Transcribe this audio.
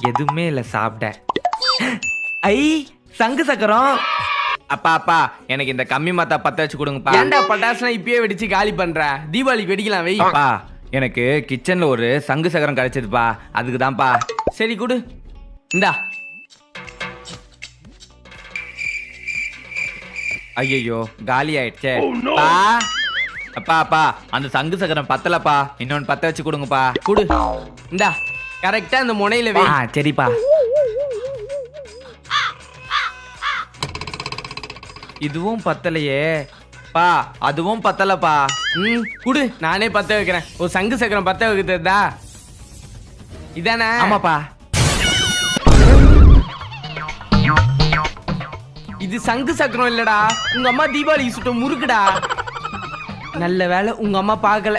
எதுவுமே இல்ல சாப்பிட்ட. ஐ சங்கு சக்கரம். அப்பா அப்பா எனக்கு இந்த கம்மி மாத்தா பத்த வச்சு கொடுங்கப்பா. ஏன்டா பட்டாசுலாம் இப்பயே வெடிச்சு காலி பண்ற? தீபாவளிக்கு வெடிக்கலாம் வை. அப்பா எனக்கு கிச்சன்ல ஒரு சங்கு சக்கரம் கிடைச்சதுப்பா, அதுக்கு தான்ப்பா. சரி குடு. இந்தா. ஐயோ காலி ஆயிடுச்சே. பா அப்பா அப்பா அந்த சங்கு சக்கரம் பத்தலப்பா, இன்னொன்னு பத்த வச்சு கொடுங்கப்பா. குடு. இந்தா கரெக்டா இந்த முனையில வை. சரிப்பா. இதுவும் பத்தலையே பா, அதுவும் பத்தலப்பா. குடு, நானே பத்த வைக்கிறேன். ஒரு சங்கு சக்கரம் பத்த வைக்கிறதா இதானே? ஆமாப்பா. இது சங்கு சக்கரம் இல்லடா, உங்க அம்மா தீபாவளிக்கு சுட்ட முறுக்குடா. நல்ல வேலை உங்க அம்மா பார்க்கல.